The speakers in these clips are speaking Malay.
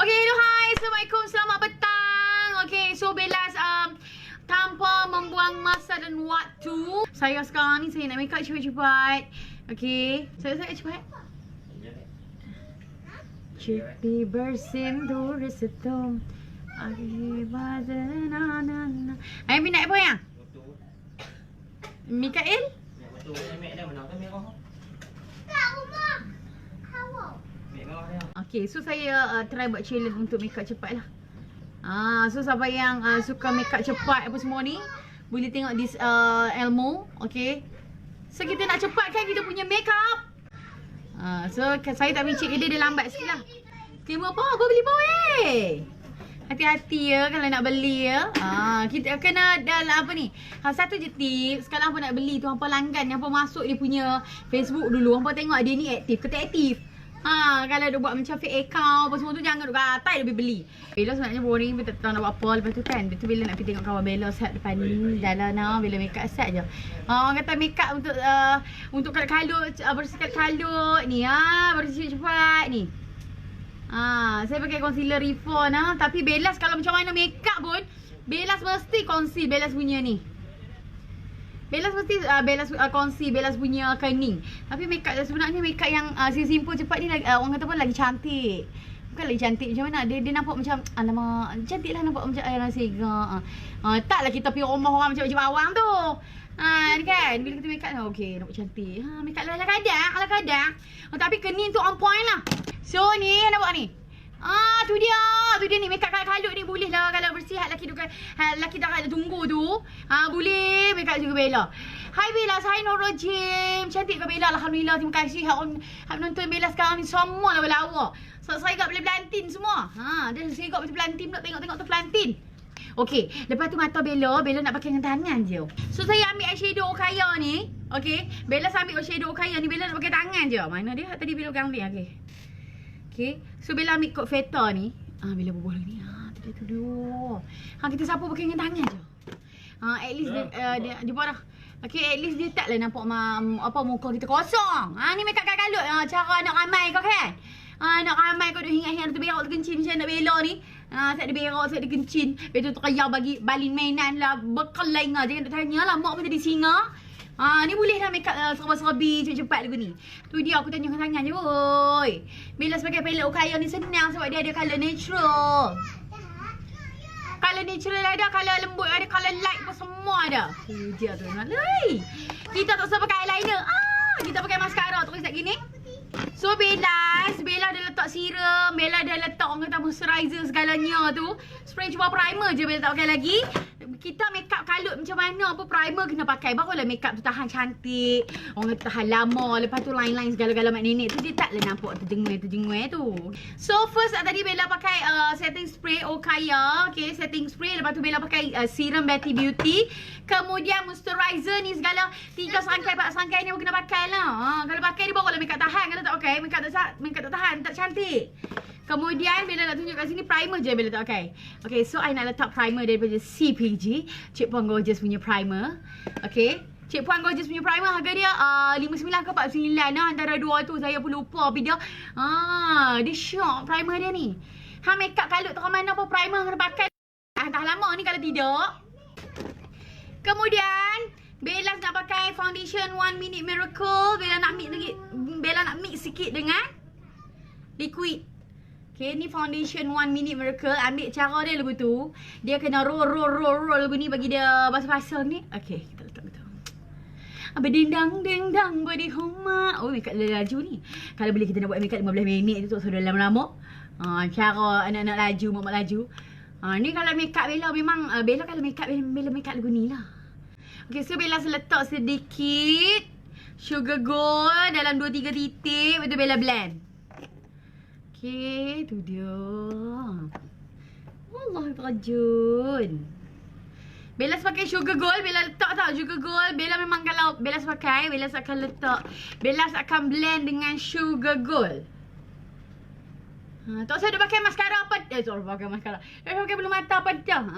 Okay, hello, hi. Assalamualaikum. Selamat petang. Okay, so Bellaz tanpa membuang masa dan waktu, saya sekarang ni saya nak make up cepat-cepat. Okay, saya cepat. Cuti bersentuh resetum. Ayah minat apa yang? Mikael? Okay, so saya try buat challenge untuk make up cepat lah. So siapa yang suka make up cepat apa semua ni, boleh tengok this Elmo. Okay, so kita nak cepatkan kita punya make up. So saya tak bincik dia lambat sikit lah. Kima apa? Apa beli weh? Hati-hati ya kalau nak beli ya. Kita kena dalam apa ni? Satu je tips, kalau hampa nak beli tu hampa langgan, hampa masuk dia punya Facebook dulu, hampa tengok dia ni aktif ke tak aktif. Kalau dia buat macam fake account apa semua tu, jangan duk gatai dia beli. Bella sebenarnya boring, dia tak tahu nak buat apa. Lepas tu kan, dia tu bila nak pergi tengok kawan Bella set depan ni, jalan Bella make up set je. Orang kata make up untuk kalut-kalut, bersihkan kalut ni, bersih cepat ni. Saya pakai concealer Riffaa tapi Bellaz kalau macam mana make up pun, Bellaz mesti conceal Bellaz punya ni. Bellaz mesti conceal Bellaz punya kening. Tapi make up sebenarnya make up yang simple cepat ni orang kata pun lagi cantik. Bukan lagi cantik macam mana, dia nampak macam alamak, cantik lah, nampak macam air sega. Taklah kita pergi rumah orang macam bawang tu. Ni kan, bila kita make up tu okey, nampak cantik. Make up ala kadang. Tapi kening tu on point lah. So ni nampak ni. Tu dia ni make up kalut ni boleh lah kalau bersih laki dah ada tunggu tu. Boleh make up juga Bella. Hai Bella, saya Nora Jim. Cantik ke Bella? Alhamdulillah, terima kasih hak nonton Bella sekarang ni semua lah berlawa. So saya kat pelantin semua. Dia saya kat pelantin pula, tengok tu pelantin. Okey, lepas tu mata Bella nak pakai dengan tangan je. So saya ambil eyeshadow Okaya ni. Okey, Bella ambil eyeshadow Okaya ni, Bella nak pakai tangan je. Mana dia? Tadi Bella pegang ni. Okey, so Bella ambil kod Feta ni. Bella berbual ni. Tu dia. Kita sapu pakai dengan tangan je. At least dia buat dah. Okey, at least dia taklah nampak muka kita kosong. Ni make up kalut. Cara nak ramai kau kan? Nak ramai kau duk hingat-hingat tu berak terkencing macam nak Bella ni. Saya ada berak, saya ada kencing. Lepas tu terkayar bagi balin mainan lah, berkelai ngah. Jangan nak tanya lah, mak pun jadi singa. Ni boleh dah make up serba-serbi cepat-cepat lagu ni. Tu dia aku tanya tangan je woi. Bella sebagai palette Okaya ni senang sebab dia ada colour natural. Colour natural ada, colour lembut ada, colour light pun semua ada. Tu dia tu. Kita tak usah pakai eyeliner. Kita pakai mascara terus tak gini. So Bella dah letak serum, Bella dah letak orang kata moisturiser segalanya tu. Spray cuma primer je Bella tak pakai lagi. Kita make up kalut macam mana apa, primer kena pakai barulah make up tu tahan cantik. Orang kata tahan lama. Lepas tu line-line segala-gala mak nenek tu dia taklah nampak terjengui tu. So first tadi Bella pakai setting spray Okaya. Okay, setting spray. Lepas tu Bella pakai serum Betty Beauty. Kemudian moisturiser ni segala 3 serangkai 4 serangkai ni kena pakai lah. Kalau pakai ni barulah make up tahan. Kalau tak pakai make up tak tahan, tak cantik. Kemudian Bella nak tunjuk kat sini primer je Bella tak pakai. Okay, so I nak letak primer daripada CPG, Cik Puan Gorgeous punya primer. Okay, Cik Puan Gorgeous punya primer harga dia 59 ke 49 lah. Antara dua tu saya pun lupa. Tapi dia dia syok primer dia ni. Make up kalut terang mana apa primer kena pakai. Tahan lama ni kalau tidak. Kemudian Bella nak pakai foundation 1 Minute Miracle. Bella nak mix sikit dengan liquid. Okay, ni foundation 1 Minute Miracle. Ambil cara dia lagu tu. Dia kena roll lagu ni bagi dia basah-basah ni. Okay, kita letak betul. Berdindang-dindang body homa. Make up laju ni. Kalau boleh kita nak buat make up 15 minit tu tak sudah lama-lama. Cara anak-anak laju, mak laju. Ni kalau make up Bella memang Bella kalau make up Bella make up lagu ni lah. Okay, so Bella letak sedikit sugar gold dalam 2-3 titik. Lepas tu Bella blend. Okay, tu dia. Allah terjun. Bella pakai sugar gold. Bella letak tak sugar gold. Bella memang kalau Bella pakai, Bella akan letak. Bella akan blend dengan sugar gold. Tak usah dia pakai mascara apa. Sorry pakai mascara. Dia pakai bulu mata apa dah.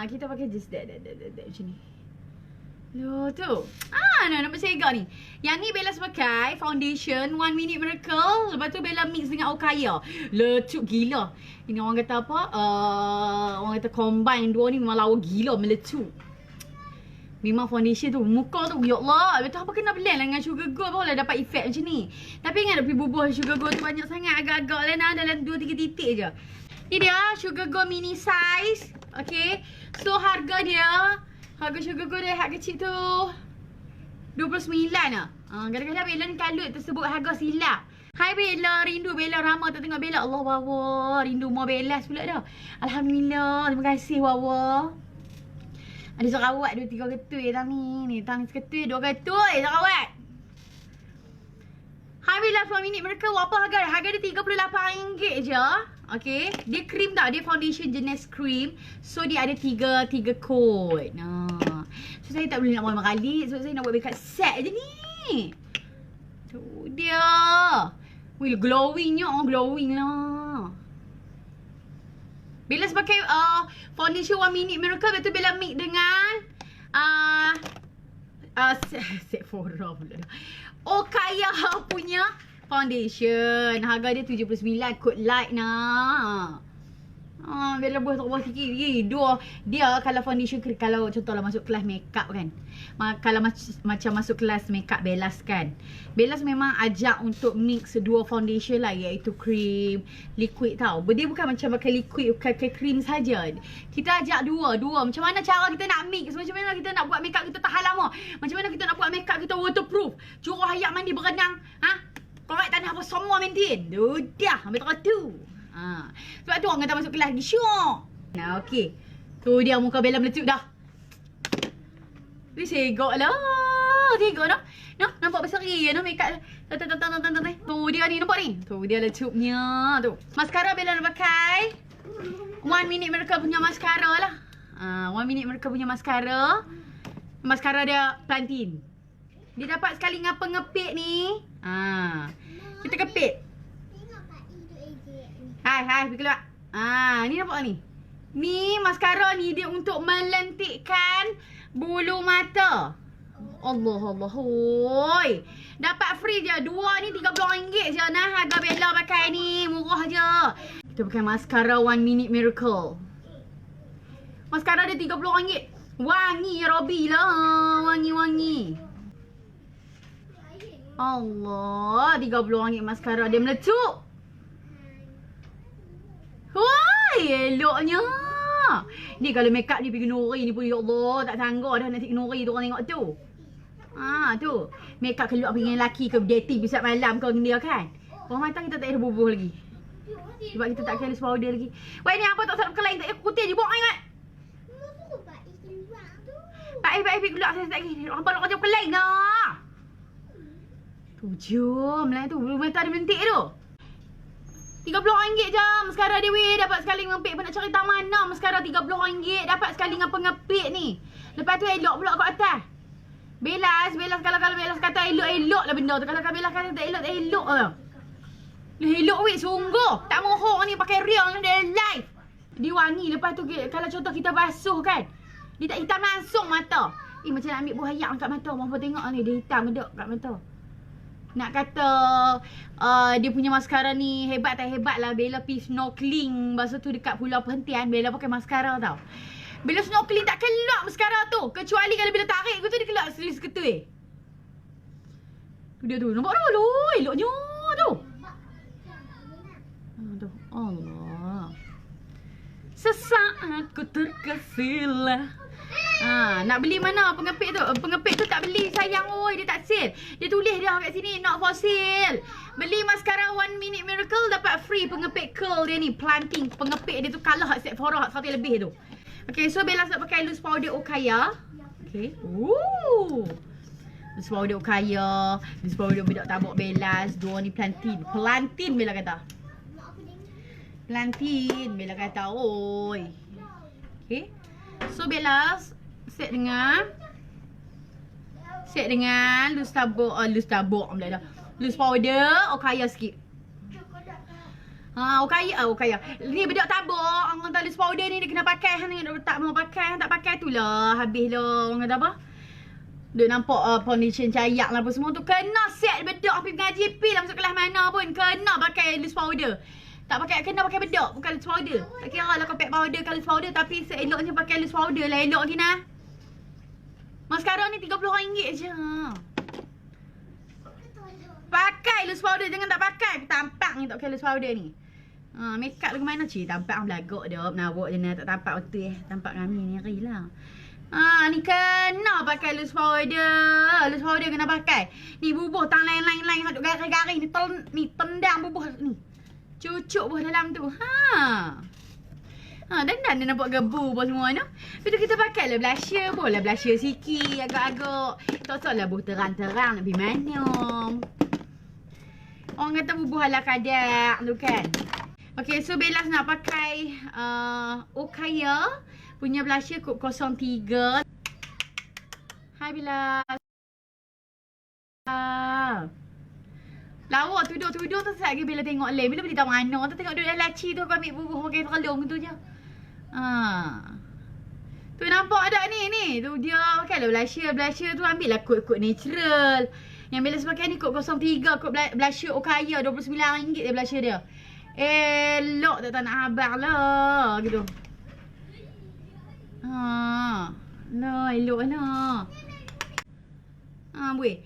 Kita pakai just that macam ni. Loh tu. Nampak sega ni. Yang ni Bella pakai foundation 1 Minute Miracle. Lepas tu Bella mix dengan Okaya. Lecut gila. Ini orang kata apa? Orang kata combine dua ni memang lawa gila, meletup. Memang foundation tu, muka tu, ya Allah. Betul apa kena blend lah dengan sugar gold barulah dapat efek macam ni. Tapi ingat pergi bubuh sugar gold tu banyak sangat, agak-agak lah nah, dalam 2-3 titik je. Ni dia sugar gold mini size. Okay. So harga sugar gold dia harga kecil tu 29 lah. Kadang-kadang Bella ni Kalut tersebut harga silap. Hai Bella, rindu Bella, ramai tak tengok Bella. Allah wawa, rindu MUA Bellaz pula dah. Alhamdulillah, terima kasih wawa. Ada serawat 2-3 ketui tang ni. Tang seketui 2 ketui serawat. Hai Bella, 10 minit mereka apa harga dia? Harga dia RM38 je. Okay. Dia cream tau. Dia foundation jenis cream. So dia ada 3 coat. So saya tak boleh nak buat 5 kali. So saya nak buat makeup set je ni. Tu dia. Wih, glowingnya. Glowing lah. Bella pakai foundation 1 minute miracle. Lepas tu Bella mix dengan Sephora pula dah. Okaya punya foundation. Harga dia 79. Kod light nah. Bella buat tak buat sikit. Dia kalau foundation, kalau contohlah masuk kelas makeup kan. Kalau macam masuk kelas makeup Bellaz kan. Bellaz memang ajak untuk mix dua foundation lah, iaitu cream, liquid tau. Dia bukan macam pakai liquid, pakai cream saja. Kita ajak dua. Macam mana cara kita nak mix? Macam mana kita nak buat makeup kita tahan lama? Macam mana kita nak buat makeup kita waterproof? Curah air mandi berenang. Korek tanah apa semua maintain. Dah, ambil tak tu. Sebab tu orang kata masuk kelas lagi syok. Nah, okey. Tu dia muka Bella meletup dah. Wih, segok lah. Segok noh. Noh, nampak berseri noh makeup. Tu dia ni, nampak ni. Tu dia letupnya tu. Mascara Bella nak pakai 1 minute mereka punya mascara lah. 1 minute mereka punya mascara. Mascara dia plantain. Dia dapat sekali ngapa ngepit ni. Kita kepit. Hai, pergi keluar. Ni nampak ni. Ni maskara ni dia untuk melentikkan bulu mata. Allah. Hoi. Dapat free je. Dua ni RM30 je nah. Harga Bella pakai ni. Murah je. Kita pakai maskara 1 minute miracle. Maskara dia RM30. Wangi Robi lah. Wangi. Allah. RM30 maskara. Dia meletup. Wah, eloknya. Ni kalau makeup ni pergi Nuri ni pun, ya Allah, tak sanggup dah nak tengok Nuri tu orang tengok tu. Tu. Makeup keluar pergi dengan lelaki ke dating besar malam kau dengan dia kan. Orang mata kita tak ada bubuh lagi. Sebab kita tak kena powder lagi. Wah, ni apa tak salah kelain tak putih je buang ingat. Baik keluar saya tak lagi. Orang baru kerja kelain dah. Tu jom lah tu. Bulu mata dia melentik tu. RM30 je maskara dia weh. Dapat sekali ngepit pun nak cari tak mana. Maskara RM30 dapat sekali ngapa-ngepit ni. Lepas tu elok pula kat atas. Bellaz kalau Bellaz kata elok lah benda tu. Kalau Bellaz kata tak elok lah. Elok weh sungguh. Tak mohong ni pakai real ni dia live. Dia wangi. Lepas tu kalau contoh kita basuh kan. Dia tak hitam langsung mata. Macam nak ambil buah ayak kat mata. Mampu tengok ni dia hitam medok kat mata. Nak kata dia punya maskara ni hebat tak hebat lah. Bella pergi snorkeling masa tu dekat Pulau Perhentian. Bella pakai maskara tau. Bella snorkeling tak kelak maskara tu. Kecuali kalau Bella tarik tu dia kelak seketui. Tu dia tu. Nampak tu? Eloknya tu. Tu. Allah. Sesaat ku terkesilah. Nak beli mana pengepit tu? Pengepit tu tak beli sayang. Oi, dia tak sale. Dia tulis dah kat sini not for sale. Beli maskara 1 minute miracle dapat free pengepit curl dia ni. Planting. Pengepit dia tu kalah hak Sephora hak 100 lebih tu. Okay, so Bella nak pakai loose powder Okaya. Okay. Loose powder Okaya. Loose powder bedak tabak Bellaz. Dua ni plantain. Plantain Bella kata. Plantain Bella kata. Oi. Okay. So Bella set dengan loose tabak pula dah. Loose powder Okaya sikit. Okaya. Ni bedak tabak. Orang kata loose powder ni dia kena pakai. Hang tengok tak mau pakai, tak pakai tu lah. Habis lah. Orang kata apa? Dia nampak foundation cayak lah apa semua tu. Kena set bedak pergi ngaji pil lah masuk kelas mana pun. Kena pakai loose powder. Tak pakai, kena pakai bedak, bukan loose powder. Tak kira lah kau pack powder ke loose powder, tapi seeloknya pakai loose powder lah, elok Gina. Mascara ni RM30 je. Pakai loose powder, jangan tak pakai. Tampak ni tak pakai loose powder ni. Makeup lagu mana cik? Tampak belagak dah, menawak je nak tak tampak betul Tampak kami ni ri lah. Ni kena pakai loose powder. Loose powder kena pakai. Ni bubuh tang lain-lain duk garis-garis ni tendang bubuh ni. Cucuk buah dalam tu. Dan dia nampak gebu buah semua tu. Lepas tu kita pakai lah blusher. Boleh blusher sikit agak-agak. Tak usah lah buh terang-terang nak pergi mana. Orang kata bubuh ala kadak tu kan. Okay, so Bellaz nak pakai Okaya punya blusher kod 03. Hai Bellaz. Lawak tuduh tu set lagi bila tengok lain. Bila boleh tahu mana tu tengok duduk dalam laci tu kau ambil bubuh pakai terlung tu je. Tu nampak tak ni? Tu dia pakai lah blusher tu ambil lah kod natural. Yang Bellaz pakai ni kod 03 kod blusher Okaya RM29 dia blusher dia. Elok tak nak habang lah gitu. Lah elok lah. Boleh.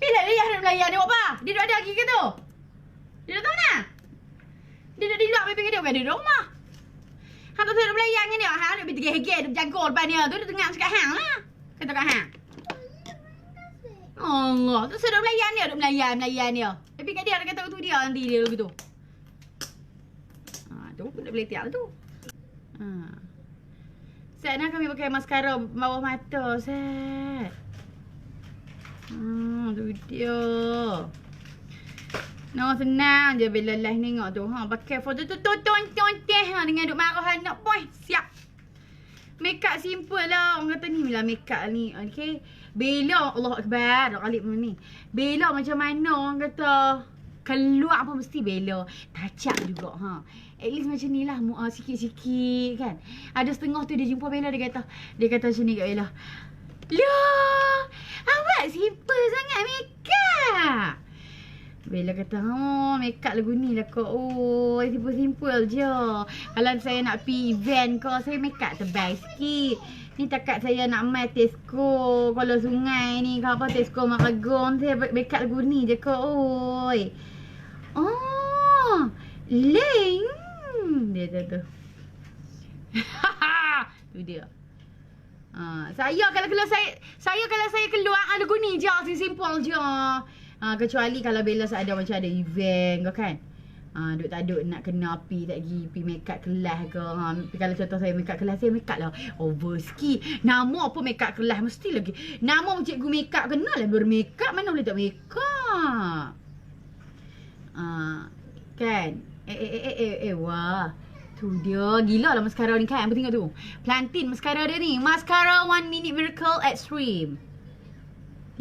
Bila dia nak belajar tengok apa? Dia duduk ada lagi ke tu? Dia duduk mana? Dia duduk di luar pergi dia bukan di rumah. Hang tak duduk belajar dengan dia. Hang duduk bertegak-tegak duduk jaga depan dia. Tu dia tengah cakap hang lah. Kata kat hang. Allah, tu duduk belajar dia, duduk melayan dia. Tapi kat dia kata tu dia nanti dia gitu. Tu pun tak boleh tiap tu. Set nak kami pakai mascara bawah mata, set. Tu dia. Senang je Bella live tengok tu. Pakai foto tu tonton dengan duk marah anak boy. Siap. Makeup simple lah. Orang kata ni lah makeup ni. Okay. Bella, Allah Akbar. Kali ni. Bella macam mana orang kata keluar pun mesti Bella. Touch up juga. At least macam ni lah. Sikit-sikit kan. Ada setengah tu dia jumpa Bella. Dia kata macam ni kat Bella. Loh, awak simple sangat makeup. Bella kata, makeup lagu ni lah kok. Simple je. Kalau saya nak pergi event kau, saya makeup tebal sikit. Ni takat saya nak main Tesco. Kalau sungai ni, kalau apa Tesco Maragon, saya makeup lagu ni je kok. Leng. Dia kata. Tu dia. Saya kalau saya keluar lagu ni je, simple je. Kecuali kalau Bellaz ada macam ada event ke kan. Duk tak duk nak kena api tak pergi makeup kelas ke. Tapi kalau contoh saya makeup kelas, saya makeup lah over sikit. Nama apa makeup kelas mesti lagi. Nama cikgu makeup kena lah bermakeup, mana boleh tak makeup. Kan? Wah. Tu dia, gila lah mascara ni kan. Apa tengok tu? Plantin mascara dia ni. Mascara 1 Minute Miracle Xtreme.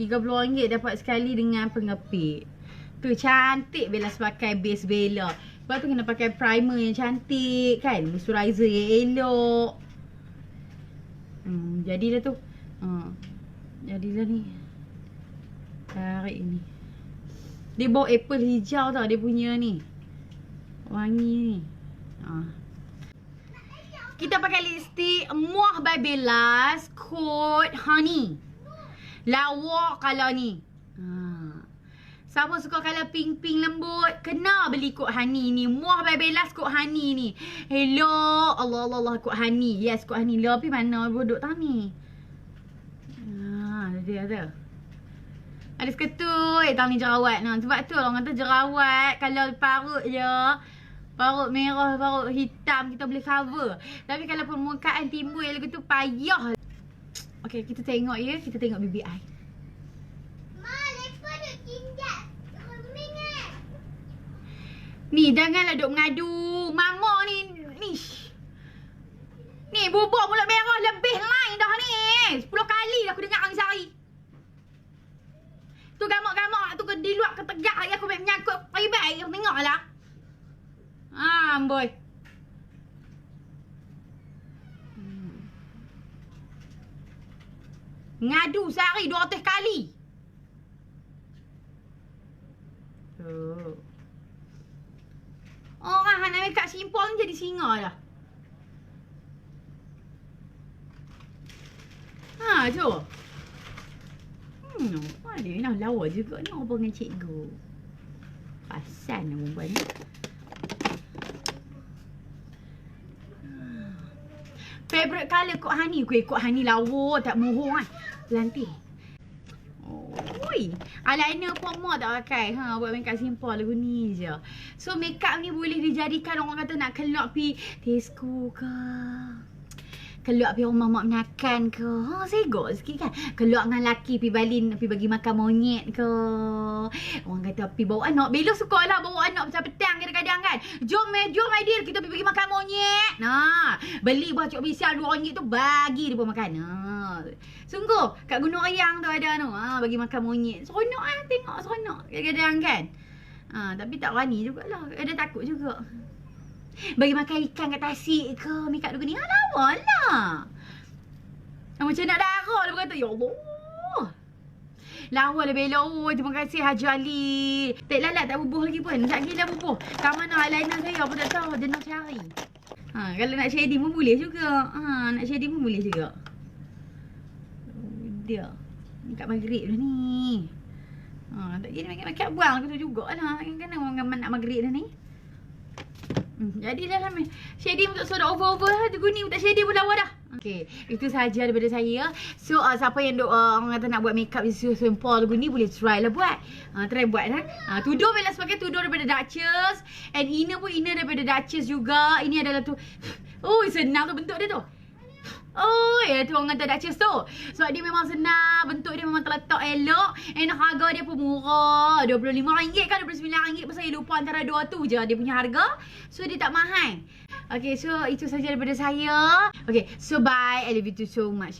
RM30 dapat sekali dengan pengepit. Tu cantik Bellaz pakai base Bella. Lepas tu kena pakai primer yang cantik kan. Moisturiser yang elok. Jadilah tu. Jadilah ni. Tarik ni. Dia bawa apple hijau tau dia punya ni. Wangi ni. Kita pakai lipstick MUAH by Bellaz kod honey. Lawa color ni. Siapa suka color pink-pink lembut, kena beli kod honey ni. MUAH by Bellaz kod honey ni. Hello, Allah kod honey. Yes, kod honey. Tapi mana bodoh tau ni. Dia ada. Ada seketut tau ni jerawat ni. Sebab tu orang kata jerawat kalau parut je, parut merah, parut hitam kita boleh cover. Tapi kalau permukaan timbul lagu tu payah. Okay, kita tengok ya. Kita tengok BBI. Ni janganlah duk mengadu. Mama ni. Ni bubuk mulut merah lebih lain dah ni. 10 kali dah aku dengar orang sehari. Tu gamak-gamak tu di luar ketegak lagi aku menyangkut baik-baik. Aku tengoklah. Boy. Ngadu sehari 200 kali. Orang nak make up simple ni jadi singa dah. Ha, tu. Ada nak lawa juga ni apa dengan cikgu. Pasan lah perempuan ni. Favorite colour Kok Hani. Kok Hani lawa tak mohon kan. Lantik. Oi, eyeliner pun mau tak pakai. Buat makeup simple lagu ni je. So makeup ni boleh dijadikan orang kata nak kelak pi Tesco ke. Kelak pi rumah mak menakan ke. Segok sikit kan. Kelak dengan laki pi balin, pi bagi makan monyet ke. Orang kata pi bawa anak. Bella suka lah bawa anak petang-petang kadang-kadang kan. Jom my dear, kita pi bagi makan monyet. Beli buah cok bisial RM2 tu bagi dia pun makan. Sungguh kat Gunung Ayang tu ada bagi makan monyet. Seronok lah tengok, seronok kadang-kadang kan. Tapi tak berani jugalah. Ada takut juga. Bagi makan ikan kat tasik ke, makeup tu ni. Lawa lah. Macam nak darah dia berkata, ya Allah. Lawa lah Bella. Terima kasih Haji Ali. Tak lalat tak bubuh lagi pun. Tak gila bubuh. Kat mana eyeliner saya pun tak tahu. Dia nak cari. Kalau nak shading pun boleh juga. Nak shading pun boleh juga. Dia. Ni kat maghrib dah ni. Tak gila makeup buang aku tu jugalah. Kan orang nak maghrib dah ni. Jadilah lah shading untuk soda over-over lah. Tunggu ni tak shading pun lawa dah. Okay, itu sahaja daripada saya. So siapa yang orang kata nak buat makeup simple lagu ni boleh try lah buat. Try buat lah. Tudung Bella pakai tudung daripada Duchess. And inner pun inner daripada Duchess juga. Ini adalah tu. Oh, senang tu bentuk dia tu. Oh, tu orang kata Duchess tu. Sebab dia memang senang. Bentuk dia memang terletak elok. And harga dia pun murah. RM25 kan, RM29. Pasal saya lupa antara dua tu je dia punya harga. So dia tak mahal. Okay, so itu saja daripada saya. Okay, so bye. I love you so much.